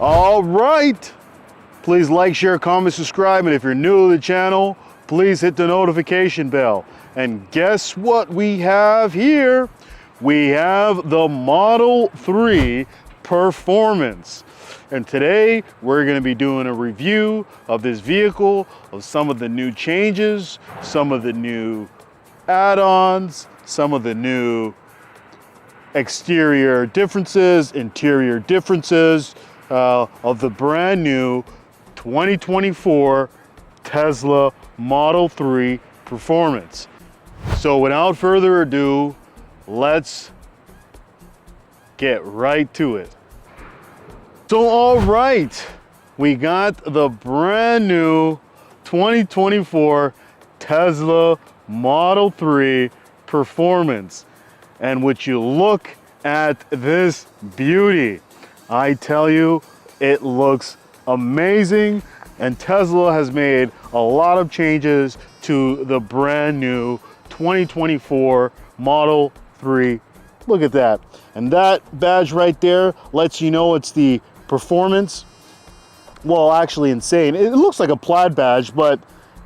All right. Please like, share, comment, subscribe, and if you're new to the channel, please hit the notification bell. And guess what we have here? We have the Model 3 Performance. And today we're going to be doing a review of this vehicle, of some of the new changes, some of the new add-ons, some of the new exterior differences, interior differences of the brand new 2024 Tesla Model 3 Performance. So without further ado, let's get right to it. So all right, we got the brand new 2024 Tesla Model 3 Performance. And would you look at this beauty? I tell you, it looks amazing, and Tesla has made a lot of changes to the brand new 2024 Model 3. Look at that. And that badge right there lets you know it's the Performance. Well, actually insane. It looks like a plaid badge, but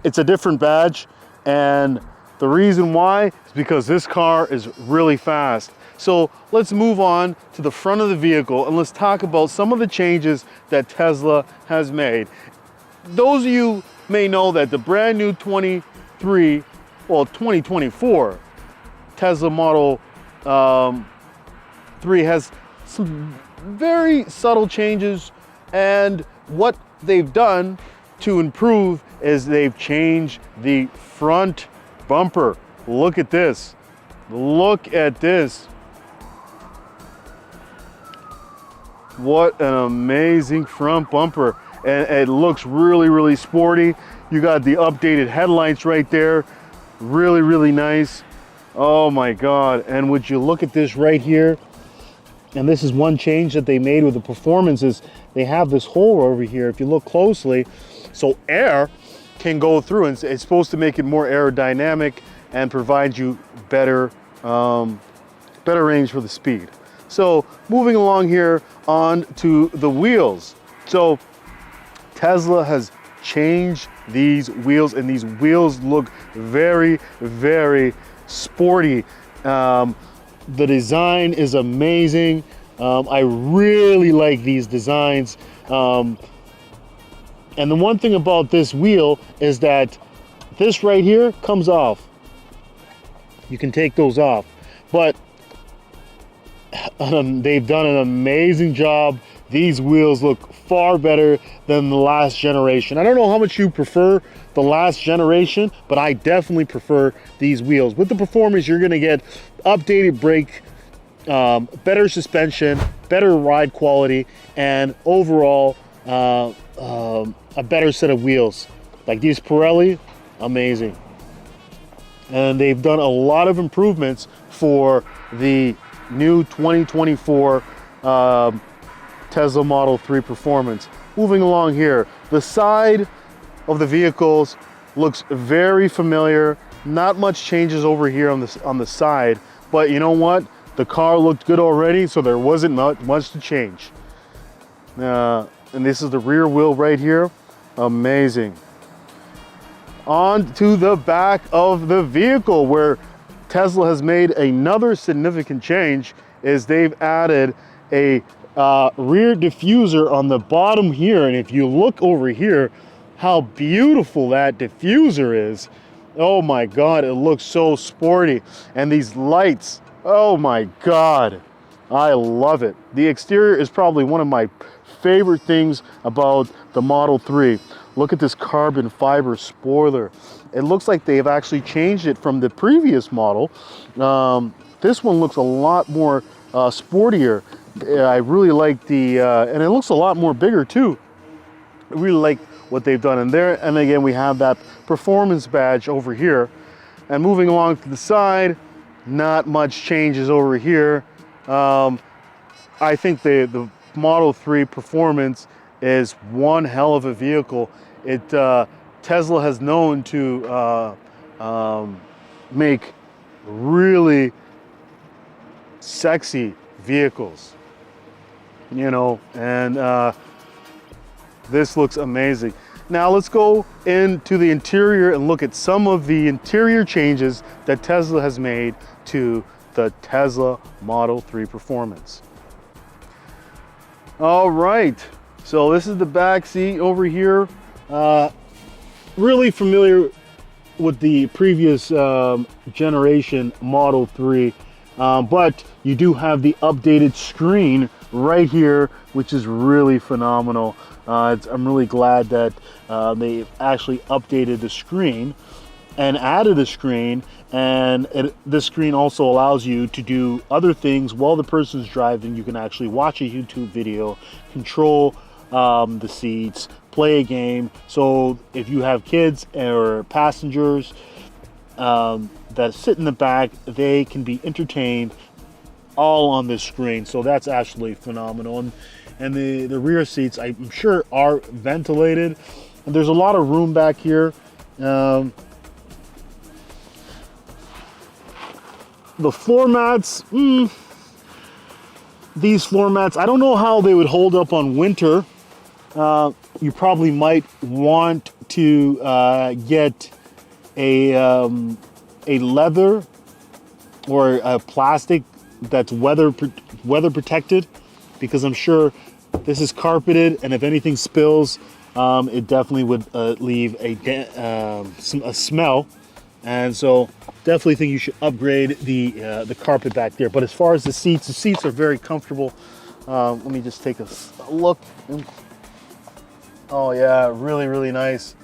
it's a different badge. And the reason why is because this car is really fast. So let's move on to the front of the vehicle and let's talk about some of the changes that Tesla has made. Those of you may know that the brand new 2024 Tesla Model 3 has some very subtle changes, and what they've done to improve is they've changed the front bumper. Look at this. Look at this. What an amazing front bumper. And it looks really, really sporty. You got the updated headlights right there. Really, really nice. Oh my God. And would you look at this right here? And this is one change that they made with the Performance is they have this hole over here, if you look closely, so air can go through, and it's supposed to make it more aerodynamic and provide you better range for the speed. So moving along here on to the wheels. So Tesla has changed these wheels, and these wheels look very, very sporty. The design is amazing. I really like these designs. And the one thing about this wheel is that this right here comes off. You can take those off. But they've done an amazing job. These wheels look far better than the last generation. I don't know how much you prefer the last generation, but I definitely prefer these wheels. With the Performance, you're gonna get updated brake, better suspension, better ride quality, and overall a better set of wheels. Like these Pirelli, amazing. And they've done a lot of improvements for the new 2024 Tesla Model 3 Performance. Moving along here, the side of the vehicles looks very familiar. Not much changes over here on the side, but you know what? The car looked good already, so there wasn't much to change. And this is the rear wheel right here. Amazing. On to the back of the vehicle, where Tesla has made another significant change is they've added a rear diffuser on the bottom here. And if you look over here, how beautiful that diffuser is. Oh my God, it looks so sporty. And these lights, oh my God, I love it. The exterior is probably one of my favorite things about the Model 3. Look at this carbon fiber spoiler. It looks like they've actually changed it from the previous model. This one looks a lot more sportier. I really like the, and it looks a lot more bigger too. I really like what they've done in there. And again, we have that Performance badge over here. And moving along to the side, not much changes over here. I think the Model 3 Performance is one hell of a vehicle. Tesla has known to make really sexy vehicles, you know, and This looks amazing. Now let's go into the interior and look at some of the interior changes that Tesla has made to the Tesla Model 3 Performance. All right, so this is the back seat over here. Really familiar with the previous generation Model 3, but you do have the updated screen right here, which is really phenomenal. I'm really glad that they actually updated the screen and added a screen, and this screen also allows you to do other things while the person's driving. You can actually watch a YouTube video, control the seats, play a game. So if you have kids or passengers that sit in the back, they can be entertained all on this screen. So that's actually phenomenal. And the rear seats, I'm sure, are ventilated. And there's a lot of room back here. The floor mats, these floor mats, I don't know how they would hold up on winter. You probably might want to get a leather or a plastic that's weather protected, because I'm sure this is carpeted, and if anything spills, it definitely would leave a smell. And so definitely think you should upgrade the carpet back there. But as far as the seats are very comfortable. Let me just take a look. Oh yeah, really nice,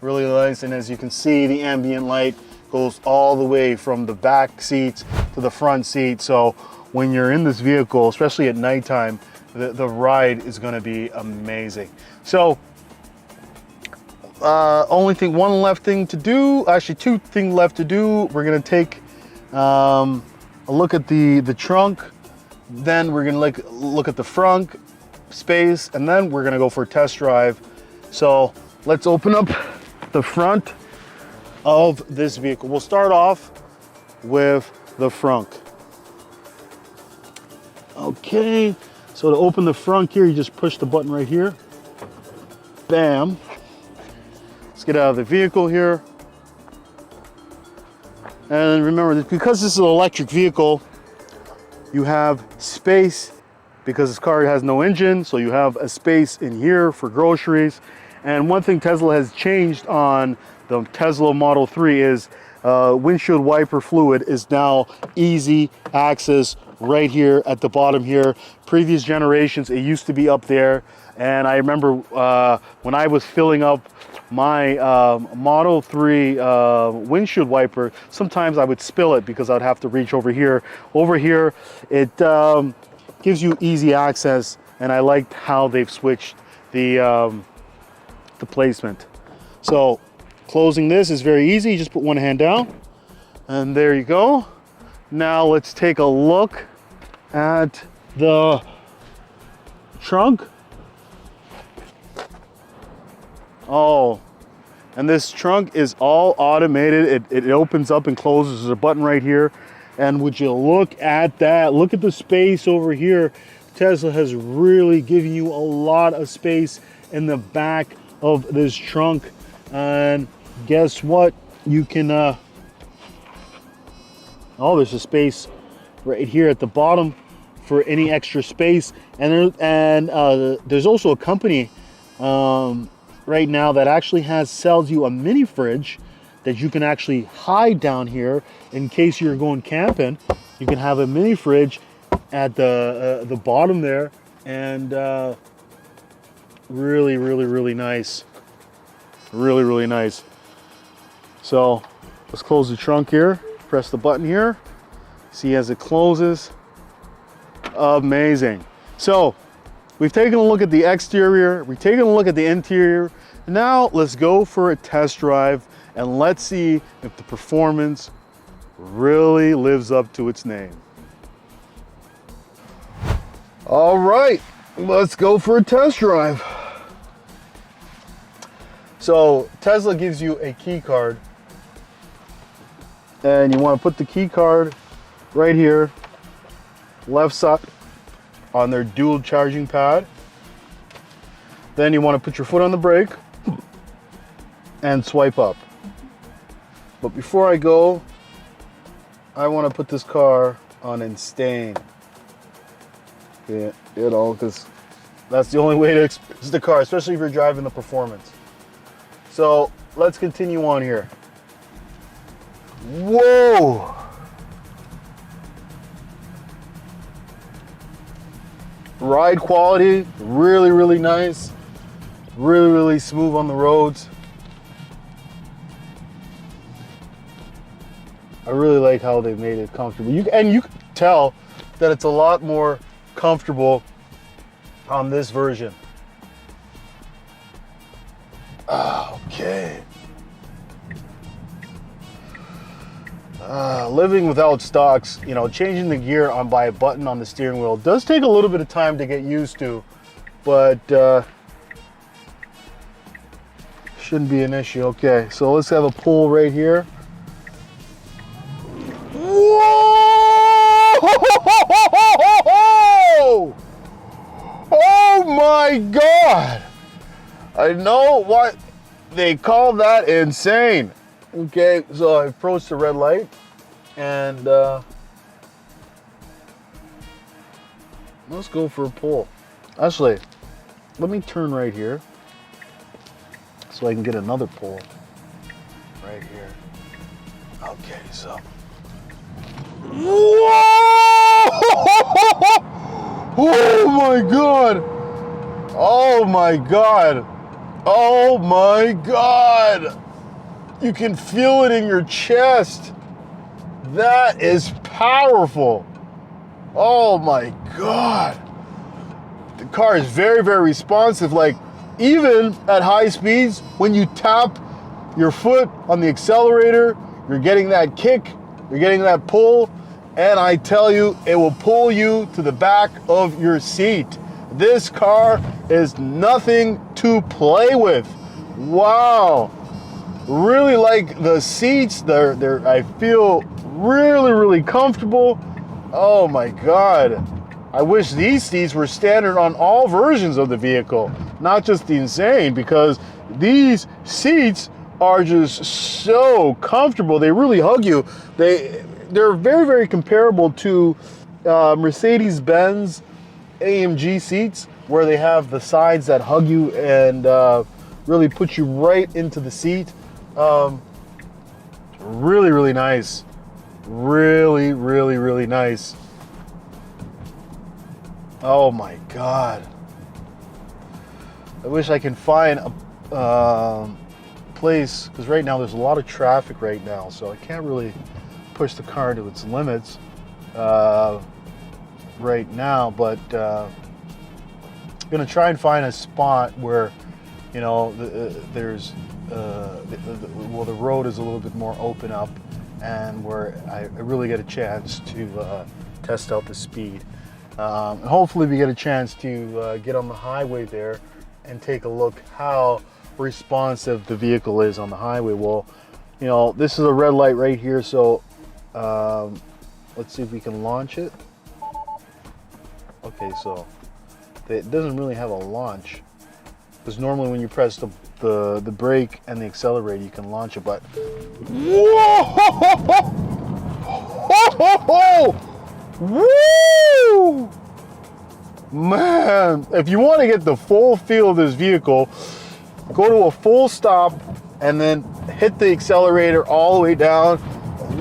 really nice. And as you can see, the ambient light goes all the way from the back seats to the front seat. So when you're in this vehicle, especially at nighttime, the ride is going to be amazing. So one left thing to do, actually two things left to do. We're going to take a look at the trunk, then we're going to look at the front space, and then we're going to go for a test drive. So let's open up the front of this vehicle. We'll start off with the front. Okay, so to open the front here, you just push the button right here. Bam. Let's get out of the vehicle here. And remember, because this is an electric vehicle, you have space, because this car has no engine, so you have a space in here for groceries. And one thing Tesla has changed on the Tesla Model 3 is windshield wiper fluid is now easy access right here at the bottom here. Previous generations, it used to be up there. And I remember when I was filling up my Model 3 windshield wiper, sometimes I would spill it because I'd have to reach over here. Over here, it gives you easy access, and I liked how they've switched the placement. So closing this is very easy. You just put one hand down, and there you go. Now let's take a look at the trunk. Oh, and this trunk is all automated. It opens up and closes. There's a button right here. And would you look at that? Look at the space over here. Tesla has really given you a lot of space in the back of this trunk. And guess what? You can, oh, there's a space right here at the bottom for any extra space. And there's also a company right now that actually sells you a mini fridge that you can actually hide down here in case you're going camping. You can have a mini fridge at the bottom there, and really nice. Really nice. So let's close the trunk here. Press the button here. See as it closes. Amazing. So we've taken a look at the exterior. We've taken a look at the interior. Now let's go for a test drive, and let's see if the performance really lives up to its name. All right, let's go for a test drive. So Tesla gives you a key card, and you want to put the key card right here, left side on their dual charging pad. Then you want to put your foot on the brake and swipe up. But before I go, I want to put this car on insane. Yeah, you know, because that's the only way to experience the car, especially if you're driving the performance. So let's continue on here. Whoa! Ride quality, really, really nice. Really, really smooth on the roads. I really like how they made it comfortable. You can tell that it's a lot more comfortable on this version. Okay. Living without stocks, you know, changing the gear on by a button on the steering wheel does take a little bit of time to get used to, but shouldn't be an issue. Okay, so let's have a pull right here. Whoa! Oh my God! I know what they call that insane. Okay, so I approached the red light and let's go for a pull. Actually, let me turn right here so I can get another pull right here. Okay, so. Whoa! Oh my God! Oh my God! Oh my God! You can feel it in your chest. That is powerful. Oh my God. The car is very, very responsive. Like, even at high speeds, when you tap your foot on the accelerator, you're getting that kick, you're getting that pull, and I tell you, it will pull you to the back of your seat. This car is nothing to play with. Wow. Really like the seats. They're I feel really, really comfortable. Oh my God. I wish these seats were standard on all versions of the vehicle, not just the Insane, because these seats are just so comfortable. They really hug you. They're very, very comparable to Mercedes-Benz AMG seats, where they have the sides that hug you and really put you right into the seat. Really, really nice. Really, really, really nice. Oh my God. I wish I can find a place, because right now there's a lot of traffic right now, so I can't really push the car to its limits right now, but I'm gonna try and find a spot where, you know, there's well, the road is a little bit more open up, and where I really get a chance to test out the speed. And hopefully we get a chance to get on the highway there and take a look how responsive the vehicle is on the highway. Well, you know, this is a red light right here, so let's see if we can launch it. Okay, so it doesn't really have a launch, because normally when you press the brake and the accelerator, you can launch it, but whoa! Woo! Man, if you want to get the full feel of this vehicle, go to a full stop and then hit the accelerator all the way down.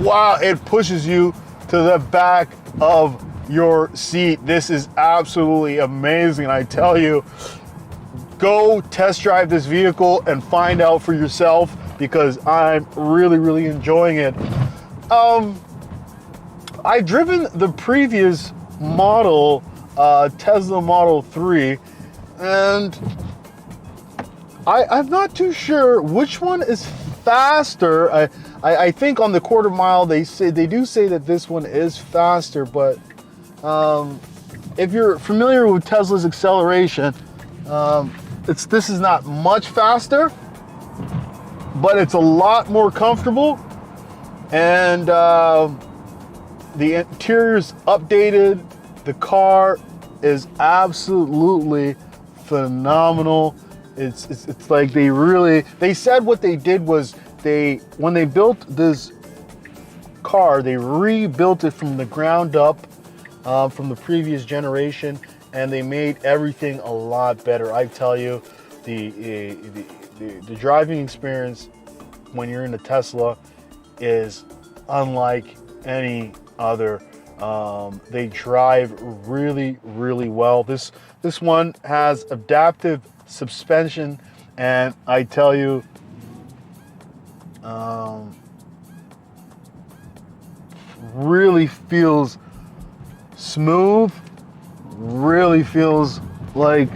Wow, it pushes you to the back of your seat. This is absolutely amazing. I tell you, go test drive this vehicle and find out for yourself, because I'm really, really enjoying it. I've driven the previous model, Tesla Model 3, and I'm not too sure which one is faster. I think on the quarter mile they do say that this one is faster, but if you're familiar with Tesla's acceleration, this is not much faster, but it's a lot more comfortable, and the interior's updated. The car is absolutely phenomenal. It's like they said what they did was when they built this car, they rebuilt it from the ground up, from the previous generation, and they made everything a lot better. I tell you, the driving experience when you're in a Tesla is unlike any other. They drive really, really well. This one has adaptive suspension, and I tell you, really feels smooth, really feels like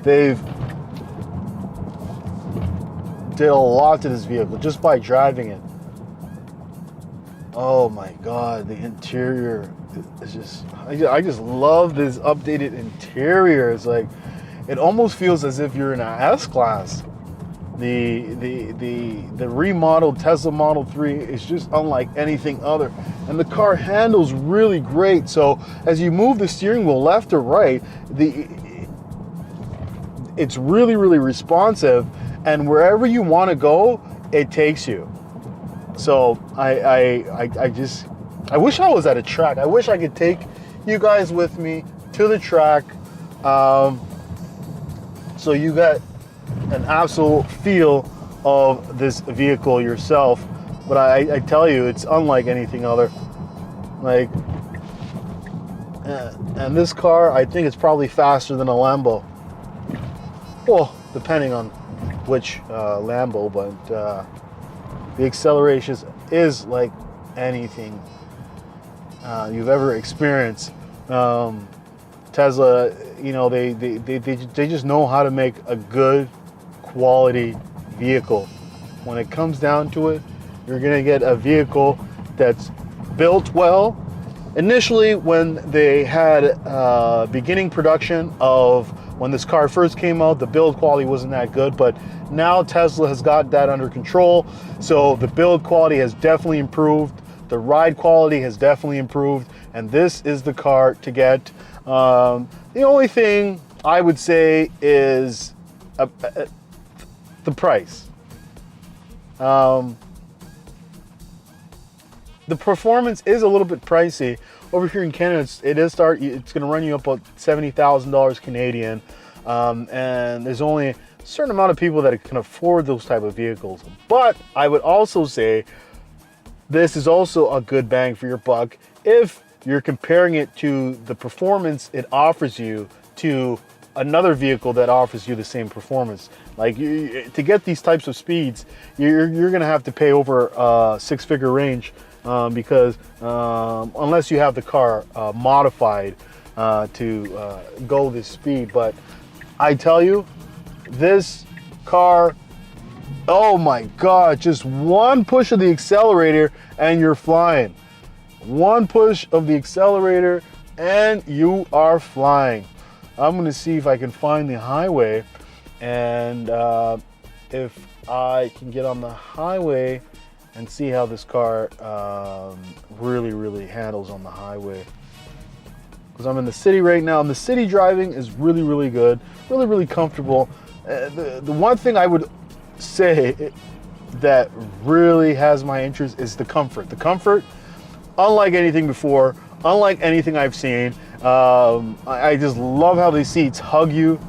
they've did a lot to this vehicle just by driving it. Oh my God, the interior is just, I just love this updated interior. It's like, it almost feels as if you're in an S-Class. The remodeled Tesla Model 3 is just unlike anything other. And the car handles really great. So as you move the steering wheel left or right, it's really, really responsive. And wherever you want to go, it takes you. So I wish I was at a track. I wish I could take you guys with me to the track, so you get an absolute feel of this vehicle yourself. But I tell you, it's unlike anything other. Like, and this car, I think it's probably faster than a Lambo. Well, depending on which Lambo, but the acceleration is like anything you've ever experienced. Tesla, you know, they just know how to make a good quality vehicle. When it comes down to it, you're gonna get a vehicle that's built well. Initially, when they had beginning production of when this car first came out, the build quality wasn't that good, but now Tesla has got that under control. So the build quality has definitely improved. The ride quality has definitely improved, and this is the car to get. The only thing I would say is the price. The performance is a little bit pricey. Over here in Canada, it's going to run you about $70,000 Canadian, and there's only a certain amount of people that can afford those type of vehicles. But I would also say this is also a good bang for your buck if you're comparing it to the performance it offers you to another vehicle that offers you the same performance. Like, to get these types of speeds, you're going to have to pay over a six-figure range. Because unless you have the car modified to go this speed. But I tell you, this car, oh my God, just one push of the accelerator and you're flying. One push of the accelerator and you are flying. I'm gonna see if I can find the highway, and if I can get on the highway and see how this car really handles on the highway. Because I'm in the city right now, and the city driving is really good, really comfortable. The one thing I would say that really has my interest is the comfort. The comfort, unlike anything before, unlike anything I've seen. I just love how these seats hug you.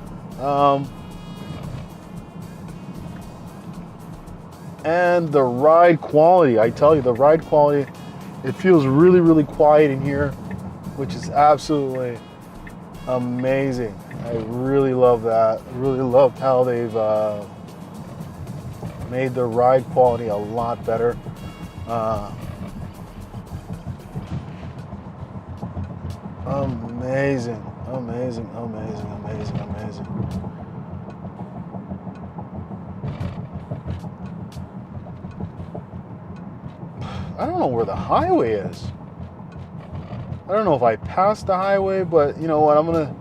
And the ride quality, I tell you, the ride quality, it feels really quiet in here, which is absolutely amazing. I really love that. I really loved how they've made the ride quality a lot better. Amazing. I don't know where the highway is. I don't know if I passed the highway, but you know what? I'm gonna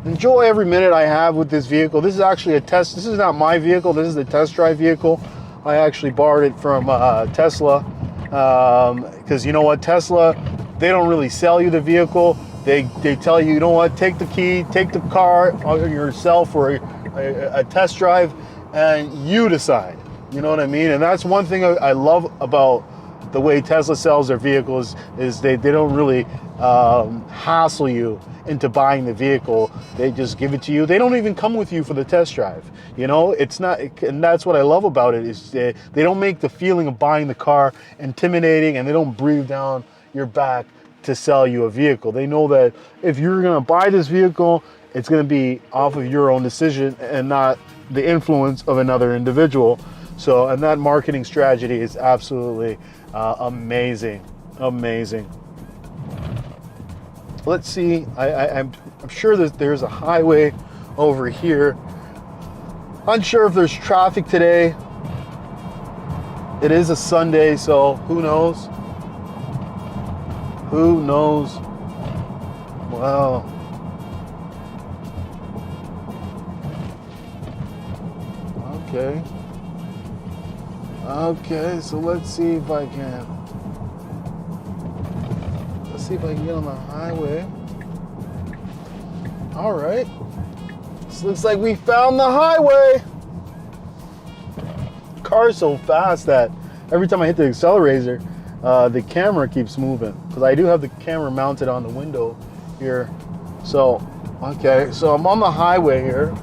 enjoy every minute I have with this vehicle. This is actually a test. This is not my vehicle. This is the test drive vehicle. I actually borrowed it from Tesla, because you know what? Tesla, they don't really sell you the vehicle. They tell you, you know what? Take the key, take the car yourself for a test drive, and you decide. You know what I mean? And that's one thing I love about the way Tesla sells their vehicles is they don't really hassle you into buying the vehicle. They just give it to you. They don't even come with you for the test drive. You know, it's not, and that's what I love about it is they don't make the feeling of buying the car intimidating, and they don't breathe down your back to sell you a vehicle. They know that if you're gonna buy this vehicle, it's gonna be off of your own decision and not the influence of another individual. So, and that marketing strategy is absolutely amazing, amazing. Let's see, I'm sure that there's a highway over here. Unsure if there's traffic today. It is a Sunday, so who knows? Who knows? Wow. Okay. Okay, so let's see if I can get on the highway. All right. This looks like we found the highway. Car's so fast that every time I hit the accelerator, the camera keeps moving because I do have the camera mounted on the window here. So, okay, so I'm on the highway here.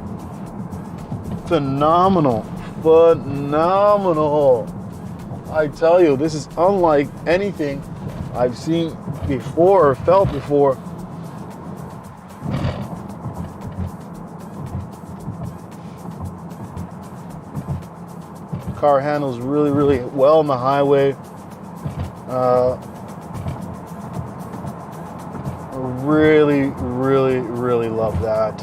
Phenomenal, phenomenal. I tell you, this is unlike anything I've seen before or felt before. The car handles really, really well on the highway. Really, really, really love that.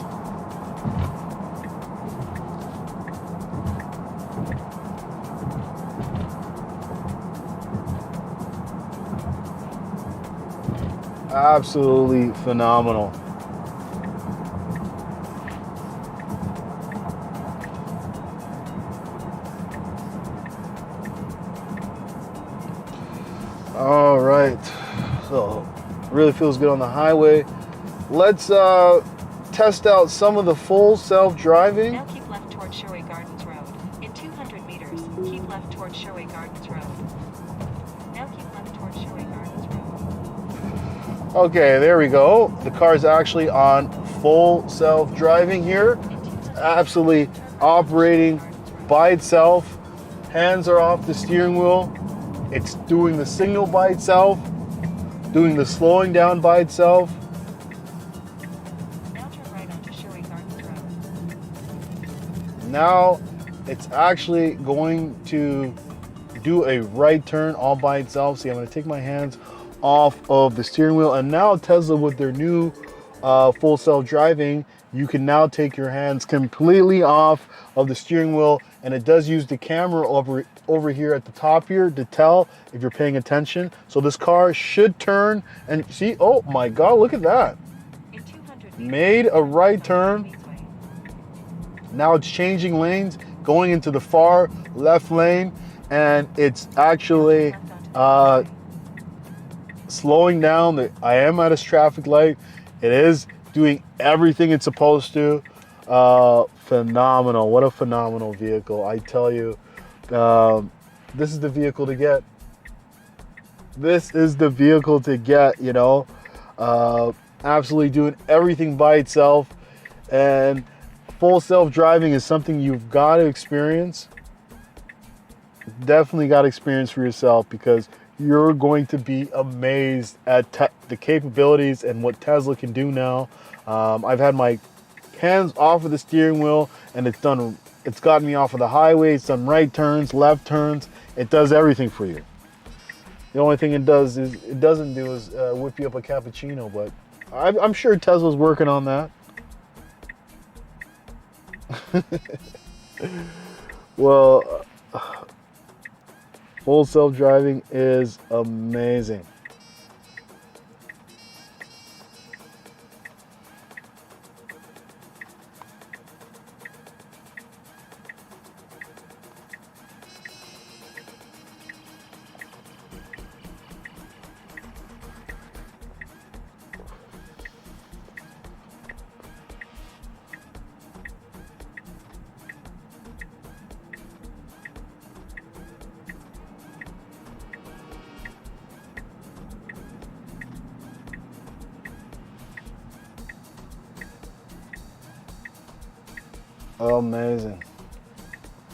Absolutely phenomenal. All right, so really feels good on the highway. Let's test out some of the full self-driving. Now keep left toward Sherway Gardens Road. In 200 meters, keep left toward Sherway Gardens Road. Now keep left toward Sherway Gardens Road. Okay, there we go. The car's actually on full self-driving here. Absolutely operating by itself. Hands are off the steering wheel. It's doing the signal by itself, doing the slowing down by itself. Now turn right onto Sherway Gardens Road. Now it's actually going to do a right turn all by itself. See, I'm going to take my hands off of the steering wheel, and now Tesla with their new full self-driving, you can now take your hands completely off of the steering wheel, and it does use the camera over here at the top here to tell if you're paying attention. So this car should turn and see, oh my God, look at that. In 200 meters, Made a right turn. Now it's changing lanes, going into the far left lane, and it's actually slowing down. I am at a traffic light. It is doing everything it's supposed to. Phenomenal. What a phenomenal vehicle. I tell you, this is the vehicle to get. This is the vehicle to get, you know. Absolutely doing everything by itself. And full self-driving is something you've got to experience. Definitely got to experience for yourself, because you're going to be amazed at the capabilities and what Tesla can do now. I've had my hands off of the steering wheel, and it's gotten me off of the highway. It's done right turns, left turns. It does everything for you. The only thing it doesn't do is whip you up a cappuccino, but I'm sure Tesla's working on that. Well, full self-driving is amazing. Amazing.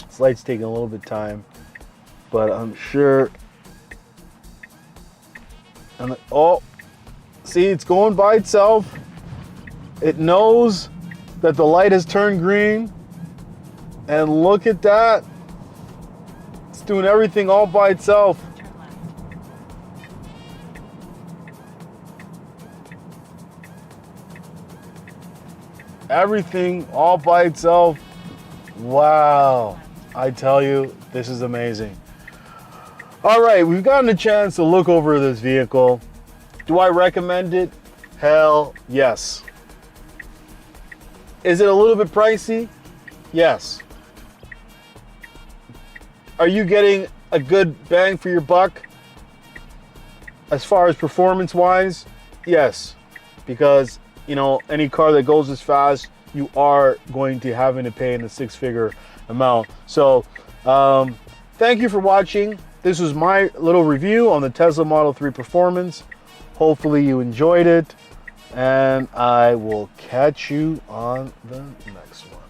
This light's taking a little bit of time, but I'm sure. And oh, see, it's going by itself. It knows that the light has turned green. And look at that. It's doing everything all by itself. Turn left. Everything all by itself. Wow. I tell you, this is amazing. All right, we've gotten a chance to look over this vehicle. Do I recommend it? Hell yes. Is it a little bit pricey? Yes. Are you getting a good bang for your buck as far as performance wise? Yes, because you know, any car that goes as fast, you are going to having to pay in a six-figure amount. So thank you for watching. This was my little review on the Tesla Model 3 Performance. Hopefully you enjoyed it, and I will catch you on the next one.